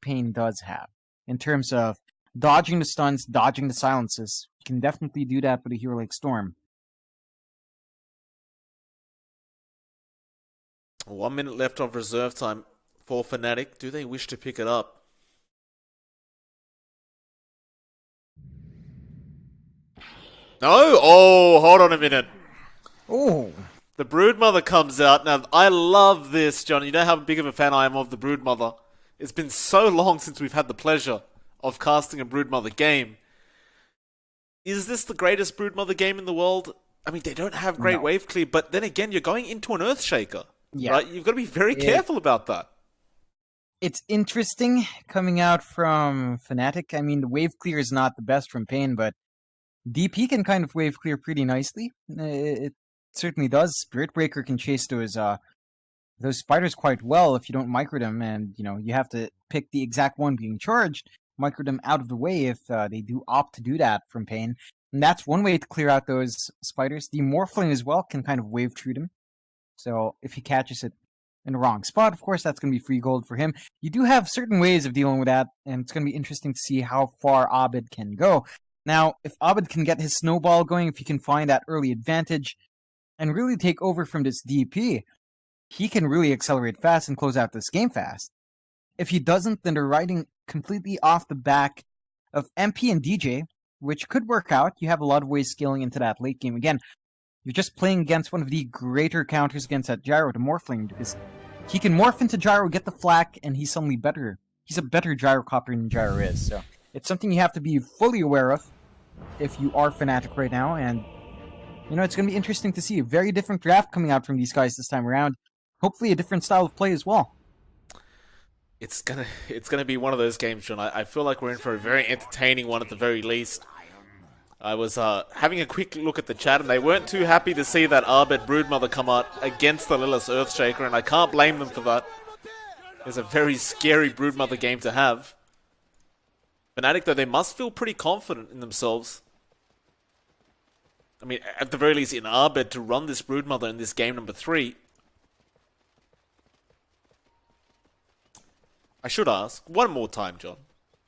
Pain does have. In terms of dodging the stuns, dodging the silences, you can definitely do that with a hero like Storm. 1 minute left of reserve time for FNATIC. Do they wish to pick it up? No! Oh, hold on a minute. Oh! The Broodmother comes out. Now, I love this, John. You know how big of a fan I am of the Broodmother. It's been so long since we've had the pleasure of casting a Broodmother game. Is this the greatest Broodmother game in the world? I mean, they don't have great wave clear, but then again, you're going into an Earthshaker. Yeah. Right? You've got to be very careful about that. It's interesting coming out from FNATIC. I mean, the wave clear is not the best from Pain, but DP can kind of wave clear pretty nicely. It certainly does. Spirit Breaker can chase those spiders quite well if you don't micro them, and you have to pick the exact one being charged, micro them out of the way if they do opt to do that from Pain. And that's one way to clear out those spiders. The Morphling as well can kind of wave through them. So if he catches it in the wrong spot, of course, that's going to be free gold for him. You do have certain ways of dealing with that, and it's going to be interesting to see how far Abed can go. Now, if Abed can get his snowball going, if he can find that early advantage and really take over from this DP, he can really accelerate fast and close out this game fast. If he doesn't, then they're riding completely off the back of MP and DJ, which could work out. You have a lot of ways scaling into that late game. Again, you're just playing against one of the greater counters against that Gyro, the Morphling, because he can morph into Gyro, get the flak, and he's suddenly better. He's a better Gyrocopter than Gyro is, so it's something you have to be fully aware of if you are FNATIC right now, and it's going to be interesting to see a very different draft coming out from these guys this time around. Hopefully a different style of play as well. It's gonna be one of those games, John. I feel like we're in for a very entertaining one at the very least. I was having a quick look at the chat, and they weren't too happy to see that Abed Broodmother come out against the Lilith Earthshaker, and I can't blame them for that. It's a very scary Broodmother game to have. FNATIC, though, they must feel pretty confident in themselves. I mean, at the very least, in Abed to run this Broodmother in this game number 3. I should ask, one more time, John.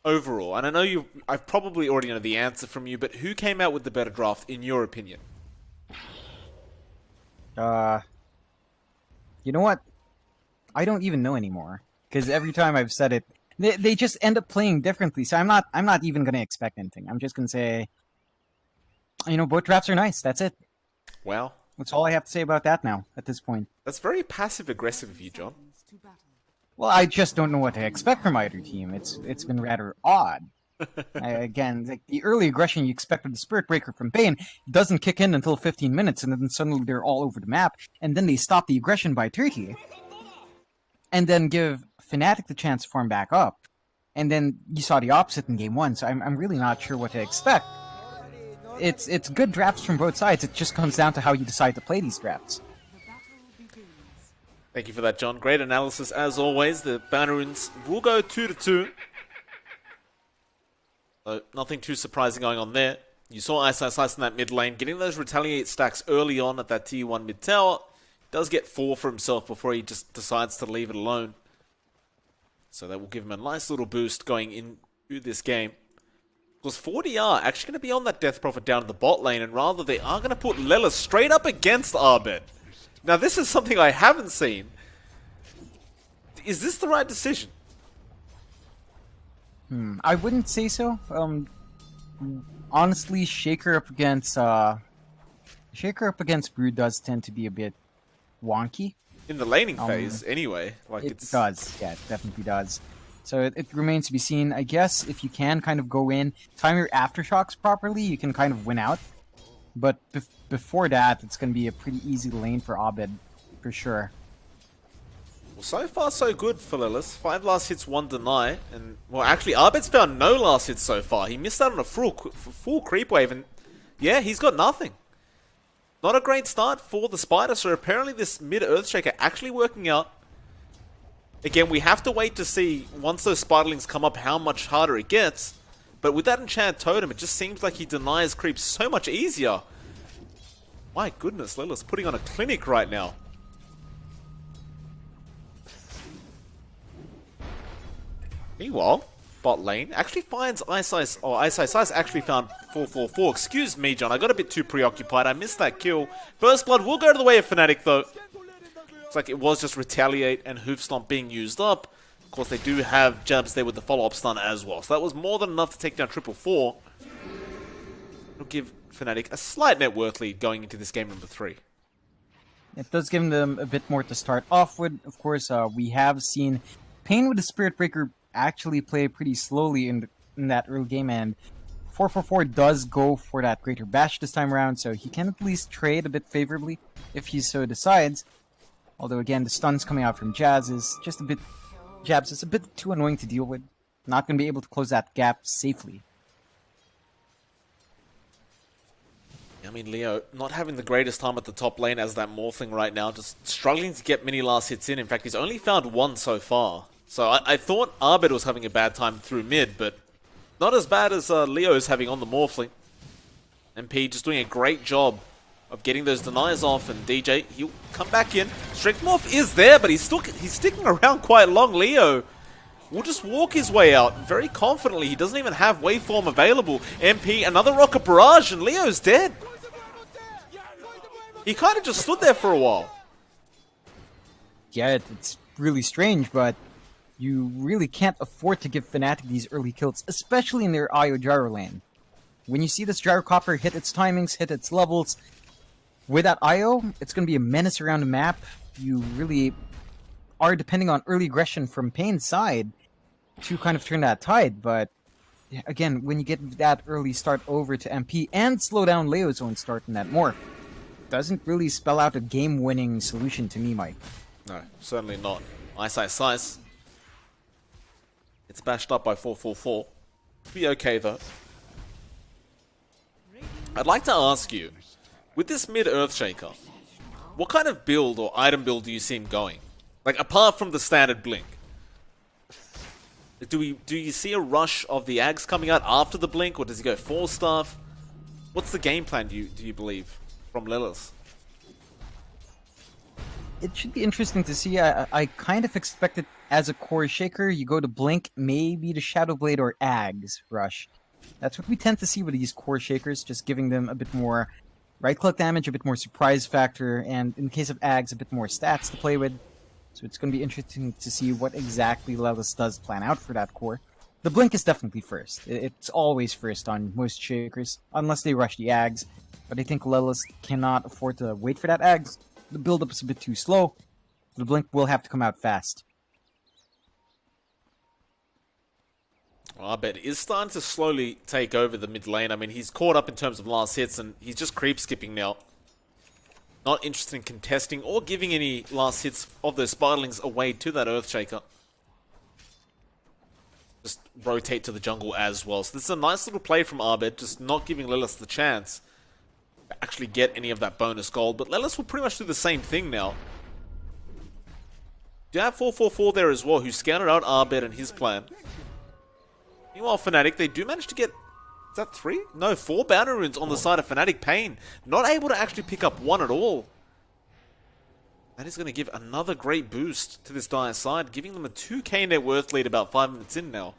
Overall, and I know I probably already know the answer from you, but who came out with the better draft, in your opinion? You know what? I don't even know anymore. Because every time I've said it, they just end up playing differently. So I'm not even going to expect anything. I'm just going to say, both drafts are nice. That's it. Well, that's all I have to say about that now, at this point. That's very passive-aggressive of you, John. Well, I just don't know what to expect from either team. It's been rather odd. Again, like the early aggression you expect of the Spirit Breaker from Pain doesn't kick in until 15 minutes, and then suddenly they're all over the map, and then they stop the aggression by 30, and then give FNATIC the chance to farm back up. And then you saw the opposite in Game 1, so I'm really not sure what to expect. It's good drafts from both sides. It just comes down to how you decide to play these drafts. Thank you for that, John. Great analysis as always. The Bannerins will go 2-2. So nothing too surprising going on there. You saw Ice Slice in that mid lane, getting those retaliate stacks early on at that tier 1 mid tower. Does get 4 for himself before he just decides to leave it alone. So that will give him a nice little boost going into this game. Because 40 are actually going to be on that Death Prophet down in the bot lane, and rather they are going to put Lelis straight up against Abed. Now, this is something I haven't seen. Is this the right decision? I wouldn't say so. Honestly, Shaker up against Brood does tend to be a bit wonky. In the laning phase, anyway. It does. Yeah, it definitely does. So it remains to be seen. I guess if you can kind of go in, time your aftershocks properly, you can kind of win out. But before that, it's going to be a pretty easy lane for Abed, for sure. Well, so far so good for Lelis. 5 last hits, 1 deny. And, well, actually, Abed's found no last hits so far. He missed out on a full creep wave, and yeah, he's got nothing. Not a great start for the Spider, so apparently this mid-Earthshaker actually working out. Again, we have to wait to see, once those Spiderlings come up, how much harder it gets. But with that Enchant Totem, it just seems like he denies creeps so much easier. My goodness, Lelis putting on a clinic right now. Meanwhile, bot lane actually finds Ice Ice actually found 444. Excuse me, John, I got a bit too preoccupied. I missed that kill. First blood will go to the way of FNATIC, though. Looks like it was just Retaliate and Hoof Stomp being used up. Of course, they do have jabs there with the follow-up stun as well. So that was more than enough to take down 444. It'll give FNATIC a slight net worth lead going into this game number 3. It does give them a bit more to start off with. Of course, we have seen Pain with the Spirit Breaker actually play pretty slowly in that early game, and 444 does go for that Greater Bash this time around, so he can at least trade a bit favorably if he so decides. Although, again, the stuns coming out from Jabs is just a bit too annoying to deal with. Not going to be able to close that gap safely. I mean, Leo not having the greatest time at the top lane as that Morphling right now, just struggling to get many last hits in. In fact, he's only found one so far. So I thought Arbed was having a bad time through mid, but not as bad as Leo's having on the Morphling. MP just doing a great job of getting those denies off, and DJ, he'll come back in. Strength Morph is there, but he's sticking around quite long. Leo will just walk his way out very confidently. He doesn't even have Waveform available. MP, another Rocket Barrage, and Leo's dead. He kind of just stood there for a while. Yeah, it's really strange, but you really can't afford to give FNATIC these early kills, especially in their IO Gyro lane. When you see this Gyrocopter hit its timings, hit its levels, with that IO, it's going to be a menace around the map. You really are depending on early aggression from Pain's side to kind of turn that tide, but again, when you get that early start over to MP and slow down Leo's own start in that morph, doesn't really spell out a game-winning solution to me, Mike. No, certainly not. Ice. It's bashed up by 444. Be okay, though. I'd like to ask you, with this mid-Earthshaker, what kind of build or item build do you see him going? Like, apart from the standard blink. Do you see a rush of the Ags coming out after the blink, or does he go 4-staff? What's the game plan, do you believe, from Lilith? It should be interesting to see. I kind of expected as a core shaker, you go to Blink, maybe to Shadow Blade or Ags rush. That's what we tend to see with these core shakers, just giving them a bit more right-click damage, a bit more surprise factor, and in the case of Ags, a bit more stats to play with. So it's going to be interesting to see what exactly Lelis does plan out for that core. The Blink is definitely first. It's always first on most shakers, unless they rush the Ags. But I think Lelis cannot afford to wait for that Ags. The build-up is a bit too slow. The Blink will have to come out fast. Well, I bet is starting to slowly take over the mid lane. I mean, he's caught up in terms of last hits, and he's just creep skipping now. Not interested in contesting or giving any last hits of those Spiderlings away to that Earthshaker. Just rotate to the jungle as well. So this is a nice little play from Arbed, just not giving Lilith the chance to actually get any of that bonus gold. But Lilith will pretty much do the same thing now. You have 444 there as well, who scouted out Arbed and his plan. Meanwhile, FNATIC, they do manage to get... Is that 3? No, 4 bounty runes on the side of FNATIC Pain. Not able to actually pick up 1 at all. That is going to give another great boost to this Dire side, giving them a 2k net worth lead about 5 minutes in now.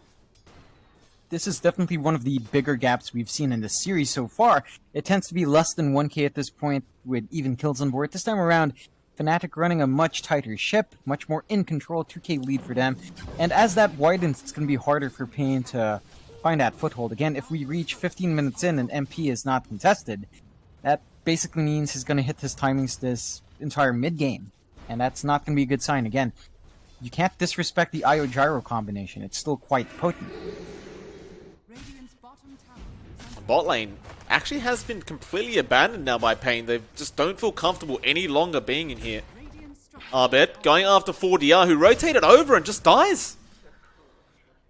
This is definitely one of the bigger gaps we've seen in this series so far. It tends to be less than 1k at this point, with even kills on board. This time around, FNATIC running a much tighter ship, much more in control, 2k lead for them. And as that widens, it's going to be harder for Pain to find that foothold. Again, if we reach 15 minutes in and MP is not contested, that basically means he's going to hit his timings this entire mid-game. And that's not going to be a good sign. Again, you can't disrespect the IO Gyro combination. It's still quite potent. Bot lane actually has been completely abandoned now by Pain. They just don't feel comfortable any longer being in here. Arbed going after 4DR, who rotated over and just dies.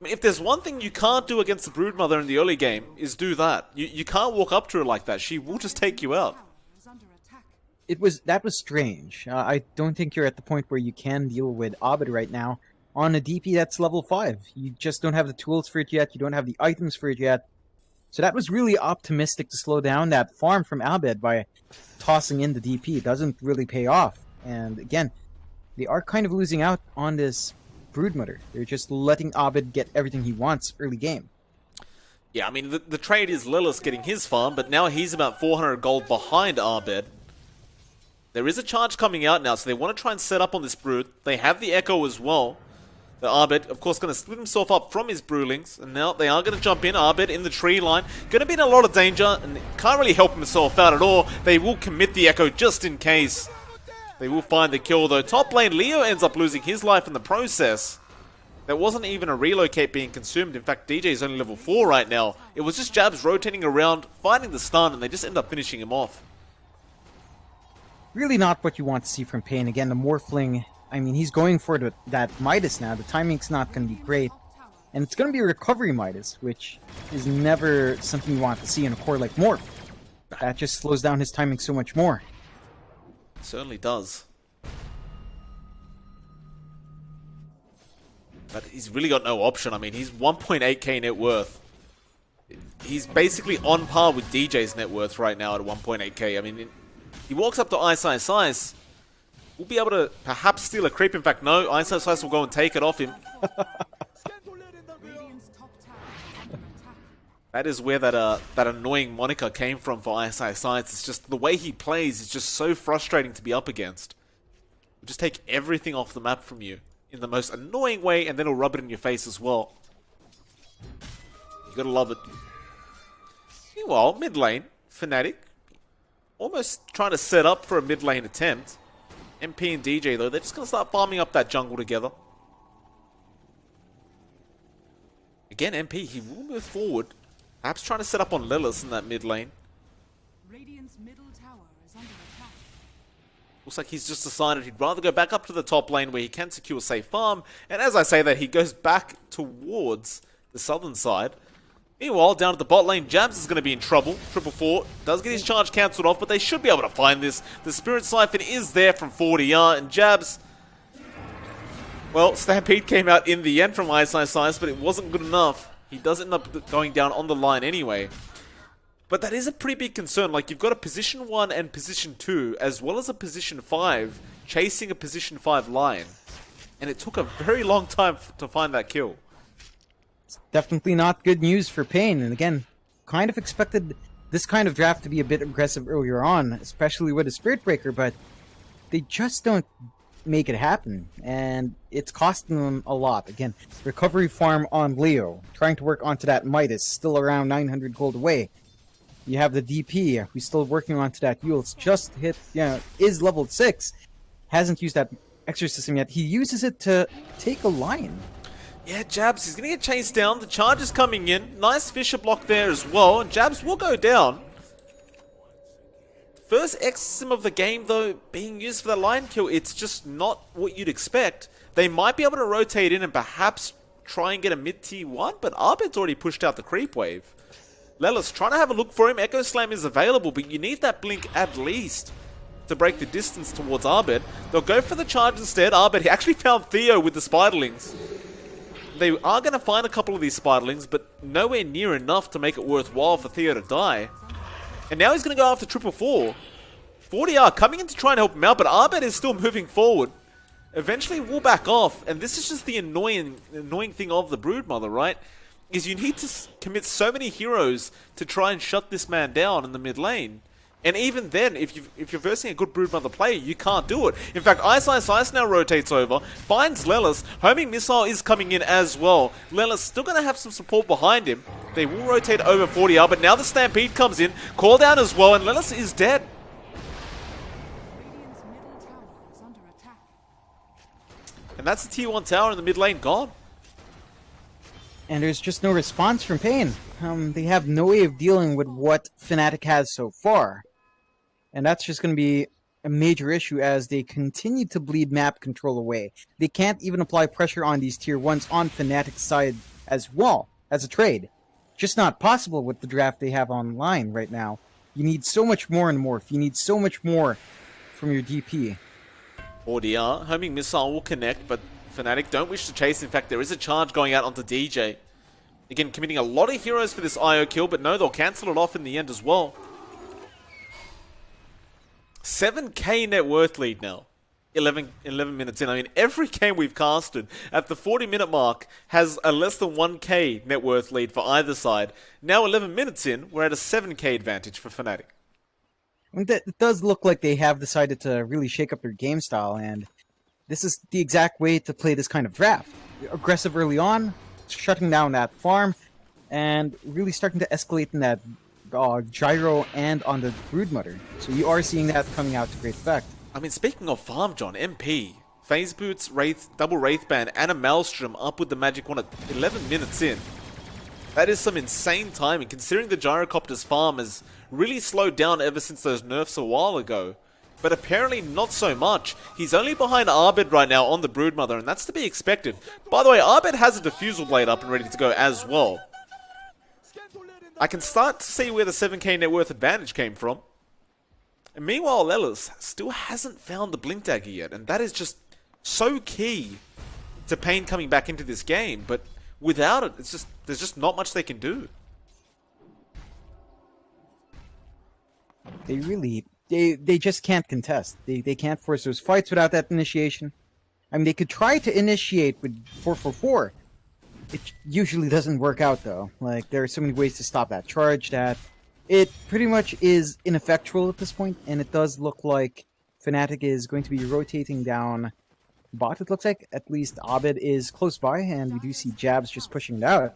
I mean, if there's one thing you can't do against the Broodmother in the early game, is do that. You can't walk up to her like that. She will just take you out. That was strange. I don't think you're at the point where you can deal with Abed right now on a DP that's level 5. You just don't have the tools for it yet. You don't have the items for it yet. So that was really optimistic to slow down that farm from Abed by tossing in the DP. It doesn't really pay off. And again, they are kind of losing out on this Broodmother. They're just letting Abed get everything he wants early game. Yeah, I mean, the trade is Lilith getting his farm, but now he's about 400 gold behind Abed. There is a charge coming out now, so they want to try and set up on this Brood. They have the Echo as well. The Abed, of course, going to split himself up from his Broodlings, and now they are going to jump in. Abed in the tree line, going to be in a lot of danger, and can't really help himself out at all. They will commit the Echo just in case. They will find the kill, though. Top lane, Leo ends up losing his life in the process. There wasn't even a relocate being consumed. In fact, DJ is only level 4 right now. It was just Jabs rotating around, finding the stun, and they just end up finishing him off. Really not what you want to see from Pain. Again, the Morphling, I mean, he's going for that Midas now. The timing's not going to be great. And it's going to be a recovery Midas, which is never something you want to see in a core like Morph. That just slows down his timing so much more. It certainly does. But he's really got no option. I mean, he's 1.8k net worth. He's basically on par with DJ's net worth right now at 1.8k. I mean, he walks up to Ice. We'll be able to perhaps steal a creep. In fact, no, Ice will go and take it off him. That is where that annoying moniker came from for Ice. It's just the way he plays is just so frustrating to be up against. He'll just take everything off the map from you in the most annoying way, and then he'll rub it in your face as well. You gotta love it. Meanwhile, mid lane, FNATIC, almost trying to set up for a mid lane attempt. MP and DJ, though, they're just gonna start farming up that jungle together. Again, MP, he will move forward. Perhaps trying to set up on Lilith in that mid lane. Radiant's middle tower is under attack. Looks like he's just decided he'd rather go back up to the top lane where he can secure a safe farm. And as I say that, he goes back towards the southern side. Meanwhile, down at the bot lane, Jabs is going to be in trouble. 444 does get his charge cancelled off, but they should be able to find this. The Spirit Siphon is there from 40R, and Jabs... Well, Stampede came out in the end from Ice, but it wasn't good enough. He does end up going down on the line anyway. But that is a pretty big concern. Like, you've got a position 1 and position 2, as well as a position 5, chasing a position 5 line. And it took a very long time to find that kill. It's definitely not good news for Pain. And again, kind of expected this kind of draft to be a bit aggressive earlier on, especially with a Spirit Breaker, but they just don't make it happen. And it's costing them a lot. Again, recovery farm on Leo, trying to work onto that Midas, still around 900 gold away. You have the DP, who's still working onto that Yule. It's just hit, is level 6. Hasn't used that exorcism yet. He uses it to take a lion. Yeah, Jabs, he's going to get chased down. The charge is coming in. Nice Fisher block there as well. And Jabs will go down. First exorcism of the game, though, being used for the lion kill, it's just not what you'd expect. They might be able to rotate in and perhaps try and get a mid-tier 1, but Arbit's already pushed out the creep wave. Lelis trying to have a look for him. Echo Slam is available, but you need that blink at least to break the distance towards Arbit. They'll go for the charge instead. Arbit, he actually found Theo with the Spiderlings. They are going to find a couple of these Spiderlings, but nowhere near enough to make it worthwhile for Theo to die. And now he's going to go after 444. 40R coming in to try and help him out, but Arbit is still moving forward. Eventually we'll back off, and this is just the annoying thing of the Broodmother, right? Is you need to commit so many heroes to try and shut this man down in the mid lane. And even then, if you're versing a good Broodmother player, you can't do it. In fact, Ice now rotates over, finds Lelis. Homing Missile is coming in as well. Lelis still going to have some support behind him. They will rotate over 40R, but now the Stampede comes in. Call down as well, and Lelis is dead. Radiant's middle tower is under attack. And that's the tier 1 tower in the mid lane gone. And there's just no response from Pain. They have no way of dealing with what FNATIC has so far. And that's just going to be a major issue as they continue to bleed map control away. They can't even apply pressure on these tier 1s on FNATIC's side as well, as a trade. Just not possible with the draft they have online right now. You need so much more in Morph. You need so much more from your DP. ODR, Homing Missile will connect, but FNATIC don't wish to chase. In fact, there is a charge going out onto DJ. Again, committing a lot of heroes for this IO kill, but no, they'll cancel it off in the end as well. 7k net worth lead now. 11 minutes in. I mean, every game we've casted at the 40-minute mark has a less than 1k net worth lead for either side. Now 11 minutes in, we're at a 7k advantage for FNATIC. It does look like they have decided to really shake up their game style, and this is the exact way to play this kind of draft. Aggressive early on, shutting down that farm, and really starting to escalate in that gyro and on the Broodmother. So you are seeing that coming out to great effect. I mean, speaking of farm, John, MP, Phase Boots, Wraith, double Wraith Band, and a Maelstrom up with the Magic Wand at 11 minutes in. That is some insane timing, considering the Gyrocopter's farm has really slowed down ever since those nerfs a while ago. But apparently not so much. He's only behind Arbed right now on the Broodmother, and that's to be expected. By the way, Arbed has a Diffusal Blade up and ready to go as well. I can start to see where the 7k net worth advantage came from. And meanwhile, Lelis still hasn't found the Blink Dagger yet, and that is just so key to Pain coming back into this game. But without it, there's just not much they can do. They just can't contest. They can't force those fights without that initiation. I mean, they could try to initiate with 444. It usually doesn't work out, though. Like, there are so many ways to stop that charge that it pretty much is ineffectual at this point, and it does look like FNATIC is going to be rotating down bot, it looks like. At least Abed is close by, and we do see Jabs just pushing it out.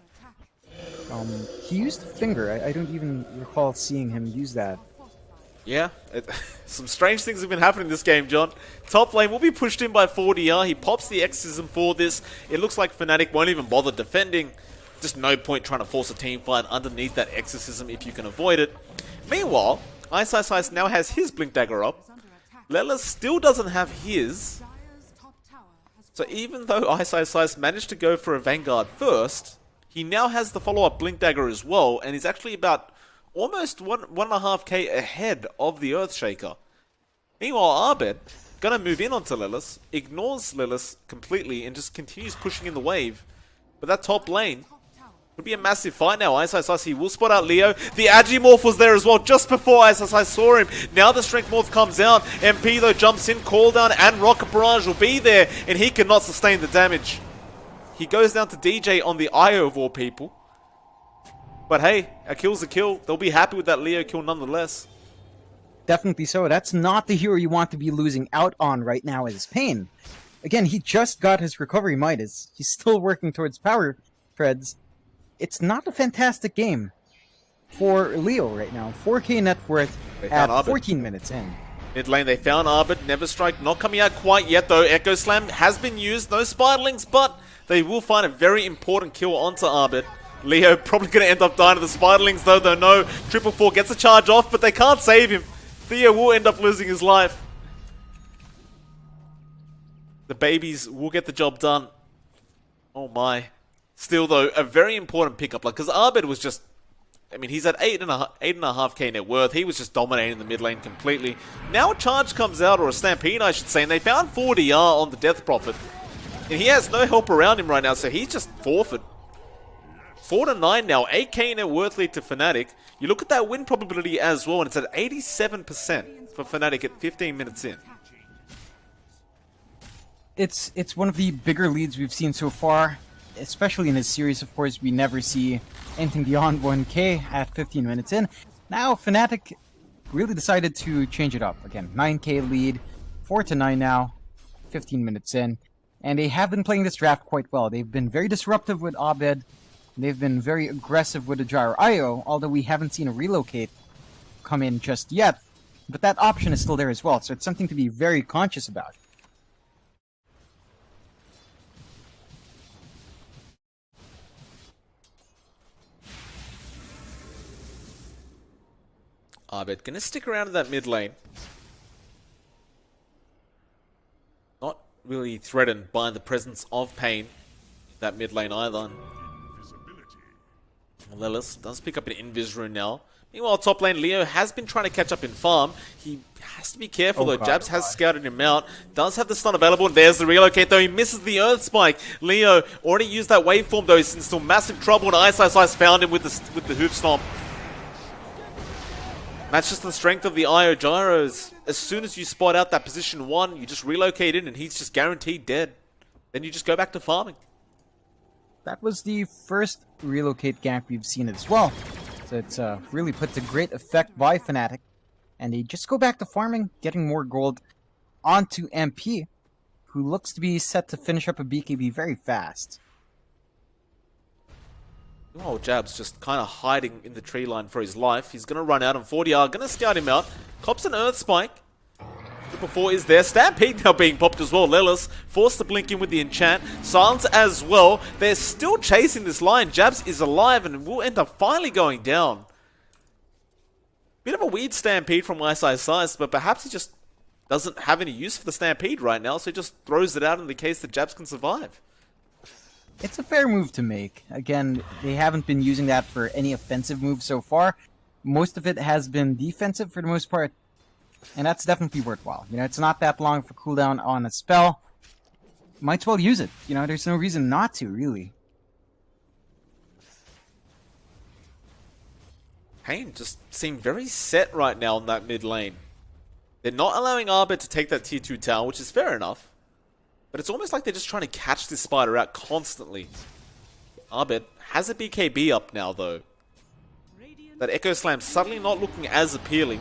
He used the finger. I don't even recall seeing him use that. Yeah, some strange things have been happening in this game, John. Top lane will be pushed in by 4DR. He pops the Exorcism for this. It looks like FNATIC won't even bother defending. Just no point trying to force a team fight underneath that Exorcism if you can avoid it. Meanwhile, Ice now has his Blink Dagger up. Lelis still doesn't have his. So even though Ice managed to go for a Vanguard first, he now has the follow-up Blink Dagger as well, and he's actually about almost 1.5k ahead of the Earthshaker. Meanwhile, Arbed gonna move in onto Lelis, ignores Lelis completely, and just continues pushing in the wave. But that top lane would be a massive fight now. Ice, he will spot out Leo. The Agimorph was there as well just before Ice saw him. Now the Strength Morph comes out. MP though jumps in, Call Down and Rocket Barrage will be there, and he cannot sustain the damage. He goes down to DJ on the IO of all people. But hey, a kill's a kill. They'll be happy with that Leo kill nonetheless. Definitely so. That's not the hero you want to be losing out on right now as Pain. Again, he just got his recovery Midas. He's still working towards power treads. It's not a fantastic game for Leo right now. 4k net worth at 14 minutes in. Mid lane, they found Arbed. Never Strike not coming out quite yet though. Echo Slam has been used. No Spiderlings, but they will find a very important kill onto Arbed. Leo probably going to end up dying to the Spiderlings though. No, 444 gets a charge off, but they can't save him. Theo will end up losing his life. The babies will get the job done. Oh my. Still though, a very important pickup. Like, because Arbed was just, I mean, he's at 8.5k net worth. He was just dominating the mid lane completely. Now a charge comes out, or a stampede I should say, and they found 4DR on the Death Prophet. And he has no help around him right now, so he's just forfeit. 4-9 now, 8k net worth lead to FNATIC. You look at that win probability as well, and it's at 87% for FNATIC at 15 minutes in. It's one of the bigger leads we've seen so far, especially in this series. Of course, we never see anything beyond 1k at 15 minutes in. Now, FNATIC really decided to change it up. Again, 9k lead, 4-9 now, 15 minutes in. And they have been playing this draft quite well. They've been very disruptive with Abed. They've been very aggressive with the Gyro IO, although we haven't seen a relocate come in just yet. But that option is still there as well, so it's something to be very conscious about. Arbed gonna stick around in that mid lane. Not really threatened by the presence of Pain in that mid lane either. Lelis does pick up an Invis rune now. Meanwhile, top lane, Leo has been trying to catch up in farm. He has to be careful though. Jabs has scouted him out. Does have the stun available, and there's the relocate though. He misses the Earth Spike. Leo already used that waveform though. He's in still massive trouble, and Ice found him with the Hoof Stomp. That's just the strength of the IO Gyros. as soon as you spot out that position 1, you just relocate in and he's just guaranteed dead. Then you just go back to farming. That was the first relocate gank we've seen as well. So it's really put to great effect by FNATIC. And they just go back to farming, getting more gold onto MP, who looks to be set to finish up a BKB very fast. Oh, Jab's just kind of hiding in the tree line for his life. He's going to run out on 40R, going to scout him out. Cops an Earth Spike. Triple 4 is there. Stampede now being popped as well. Lelis forced to blink in with the enchant. Silence as well. They're still chasing this line. Jabs is alive and will end up finally going down. Bit of a weird Stampede from Ice, but perhaps he just doesn't have any use for the Stampede right now, so he just throws it out in the case that Jabs can survive. It's a fair move to make. Again, they haven't been using that for any offensive moves so far. Most of it has been defensive for the most part. And that's definitely worthwhile. You know, it's not that long for cooldown on a spell. Might as well use it. You know, there's no reason not to, really. Pain just seem very set right now in that mid lane. They're not allowing Arbit to take that tier 2 tower, which is fair enough. But it's almost like they're just trying to catch this spider out constantly. Arbit has a BKB up now, though. That Echo Slam suddenly not looking as appealing.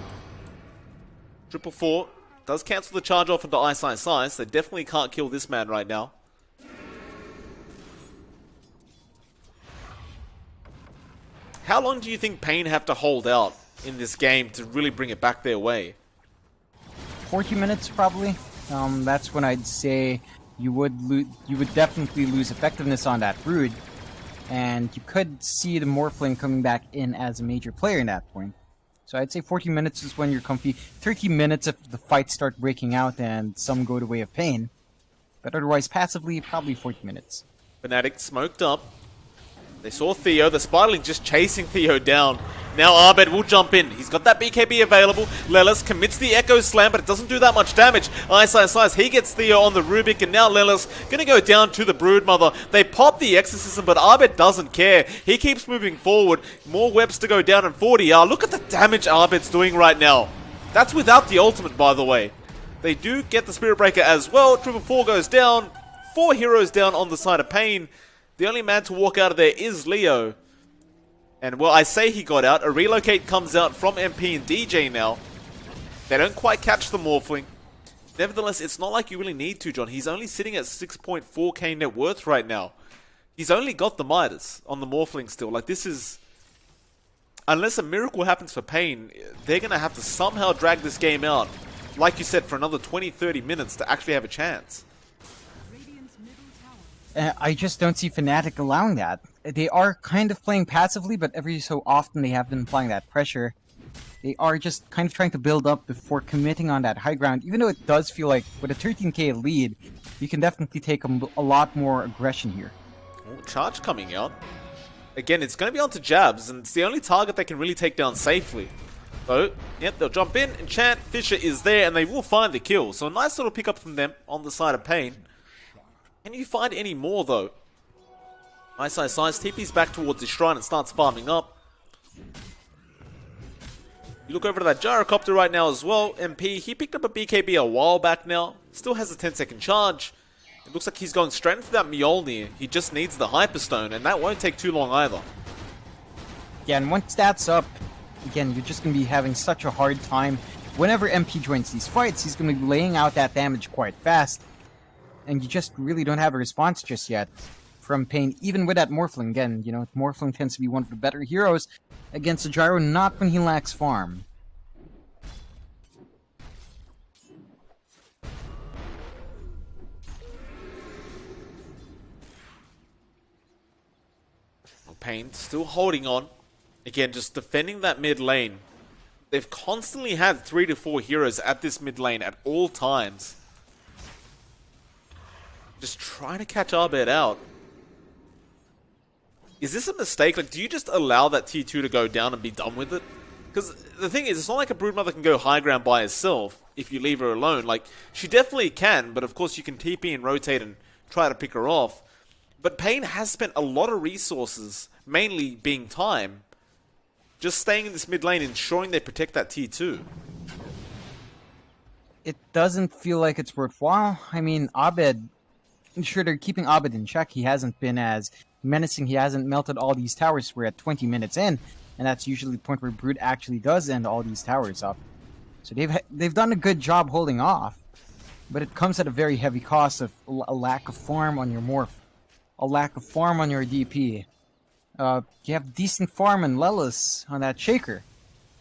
Triple 4 does cancel the charge off into Ice. They definitely can't kill this man right now. How long do you think Pain have to hold out in this game to really bring it back their way? 40 minutes, probably. That's when I'd say you would definitely lose effectiveness on that Brood. And you could see the Morphling coming back in as a major player in that point. So I'd say 40 minutes is when you're comfy. 30 minutes if the fights start breaking out and some go the way of Pain. But otherwise, passively, probably 40 minutes. FNATIC smoked up. They saw Theo. The Spiderling just chasing Theo down. Now Arbed will jump in. He's got that BKB available. Lelis commits the Echo Slam, but it doesn't do that much damage. Ice. He gets Theo on the Rubik, and now Lelis gonna go down to the Broodmother. They pop the Exorcism, but Arbed doesn't care. He keeps moving forward. More webs to go down in 40R. Look at the damage Arbed's doing right now. That's without the ultimate, by the way. They do get the Spirit Breaker as well. Triple 4 goes down. 4 heroes down on the side of Pain. The only man to walk out of there is Leo. And, well, I say he got out. A relocate comes out from MP and DJ now. They don't quite catch the Morphling. Nevertheless, it's not like you really need to, John. He's only sitting at 6.4k net worth right now. He's only got the Midas on the Morphling still. Like, this is... Unless a miracle happens for Pain, they're going to have to somehow drag this game out, like you said, for another 20-30 minutes to actually have a chance. I just don't see FNATIC allowing that. They are kind of playing passively, but every so often they have been applying that pressure. They are just kind of trying to build up before committing on that high ground, even though it does feel like with a 13k lead, you can definitely take a lot more aggression here. Oh, charge coming out. Again, it's going to be onto Jabs, and it's the only target they can really take down safely. So, yep, they'll jump in, enchant, Fisher is there, and they will find the kill. So a nice little pick up from them on the side of Pain. Can you find any more, though? Ice. TP's back towards the shrine and starts farming up. You look over to that gyrocopter right now as well. MP, he picked up a BKB a while back now. Still has a 10-second charge. It looks like he's going straight for that Mjolnir. He just needs the Hyperstone, and that won't take too long either. Yeah, and once that's up, again, you're just going to be having such a hard time. Whenever MP joins these fights, he's going to be laying out that damage quite fast. And you just really don't have a response just yet from Pain, even with that Morphling. Again, you know, Morphling tends to be one of the better heroes against a Gyro, not when he lacks farm. Pain still holding on. Again, just defending that mid lane. They've constantly had 3 to 4 heroes at this mid lane at all times. Just trying to catch Arbed out. Is this a mistake? Like, do you just allow that tier 2 to go down and be done with it? Because the thing is, it's not like a Broodmother can go high ground by herself if you leave her alone. Like, she definitely can, but of course you can TP and rotate and try to pick her off. But Pain has spent a lot of resources, mainly being time, just staying in this mid lane, ensuring they protect that tier 2. it doesn't feel like it's worthwhile. I mean, Abed, sure, they're keeping Abed in check. He hasn't been as menacing. He hasn't melted all these towers. We're at 20 minutes in, and that's usually the point where Brood actually does end all these towers up. So they've done a good job holding off, but it comes at a very heavy cost of a lack of farm on your Morph, a lack of farm on your DP. You have decent farm and Lelis on that Shaker.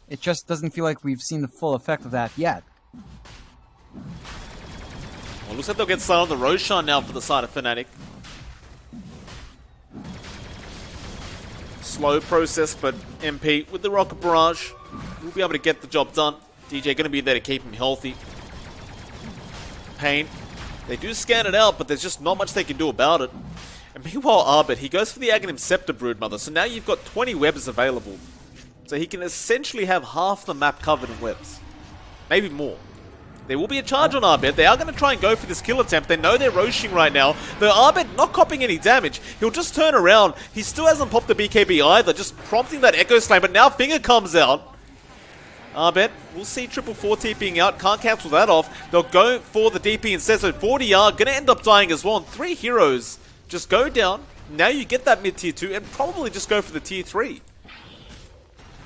It just doesn't feel like we've seen the full effect of that yet. Well, looks like they'll get started on the Roshan now for the side of FNATIC. Slow process, but MP with the Rocket Barrage will be able to get the job done. DJ going to be there to keep him healthy. Pain. They do scan it out, but there's just not much they can do about it. And meanwhile, Arbit, he goes for the Aghanim Scepter Broodmother, so now you've got 20 webs available. So he can essentially have half the map covered in webs. Maybe more. There will be a charge on Arbit. They are going to try and go for this kill attempt. They know they're roshing right now. Though Arbit not copying any damage. He'll just turn around. He still hasn't popped the BKB either, just prompting that Echo Slam. But now Finger comes out. Arbit, we'll see 444 TPing out. Can't cancel that off. They'll go for the DP instead. So 40 are going to end up dying as well. And 3 heroes just go down. Now you get that mid tier 2 and probably just go for the tier 3.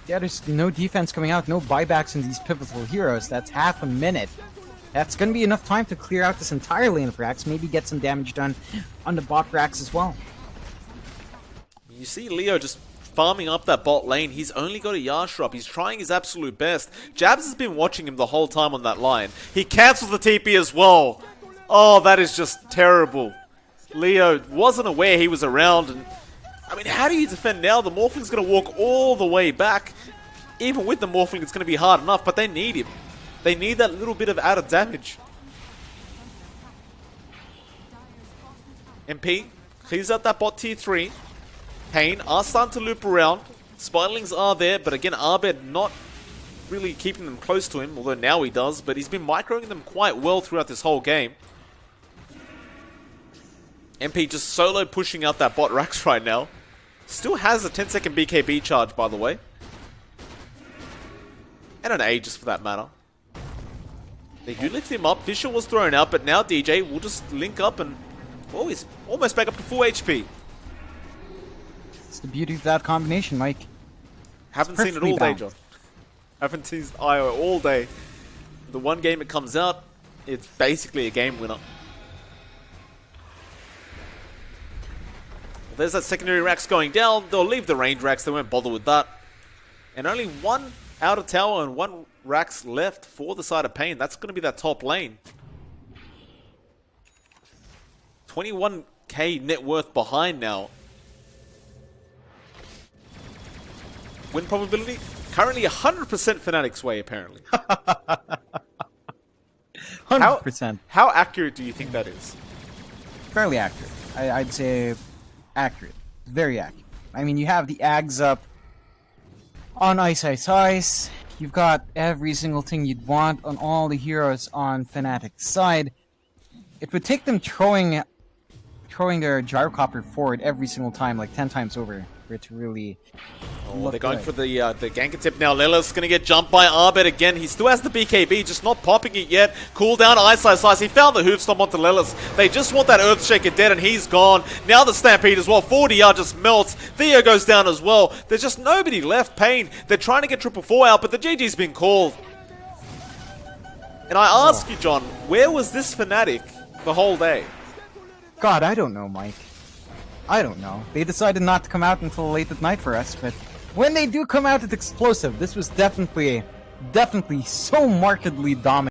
Yeah, there's no defense coming out, no buybacks in these pivotal heroes. That's half a minute. That's going to be enough time to clear out this entire lane of racks, maybe get some damage done on the bot racks as well. You see Leo just farming up that bot lane. He's only got a Yasha up. He's trying his absolute best. Jabs has been watching him the whole time on that line. He cancels the TP as well. Oh, that is just terrible. Leo wasn't aware he was around, and I mean, how do you defend now? The Morphling's going to walk all the way back. Even with the Morphling, it's going to be hard enough, but they need him. They need that little bit of added damage. MP clears out that bot tier 3. Pain are starting to loop around. Spiralings are there, but again, Arbed not really keeping them close to him, although now he does, but he's been microing them quite well throughout this whole game. MP just solo pushing out that bot racks right now. Still has a 10-second BKB charge, by the way. And an Aegis for that matter. They do lift him up. Fisher was thrown out, but now DJ will just link up and... oh, he's almost back up to full HP. It's the beauty of that combination, Mike. Haven't seen it all day, John. Haven't seen IO all day. The one game it comes out, it's basically a game winner. There's that secondary racks going down. They'll leave the range racks. They won't bother with that. And only one outer tower and one racks left for the side of Pain. That's going to be that top lane. 21k net worth behind now. Win probability? Currently 100% FNATIC's way, apparently. 100%. How accurate do you think that is? Fairly accurate. I'd say accurate. Very accurate. I mean, you have the Ags up on Ice Ice Ice. You've got every single thing you'd want on all the heroes on FNATIC's side. It would take them throwing their gyrocopter forward every single time, like 10 times over, for it to really they're going for the gank attempt now. Lelis going to get jumped by Arbed again. He still has the BKB, just not popping it yet. Cool down Ice Ice Ice. He found the hoof stomp onto Lelis. They just want that Earthshaker dead, and he's gone. Now the Stampede as well. 40R just melts. Theo goes down as well. There's just nobody left. Pain. They're trying to get 444 out, but the GG's been called. And I ask you, John, where was this FNATIC the whole day? God, I don't know, Mike. I don't know. They decided not to come out until late at night for us, but when they do come out, it's explosive. This was definitely so markedly dominant.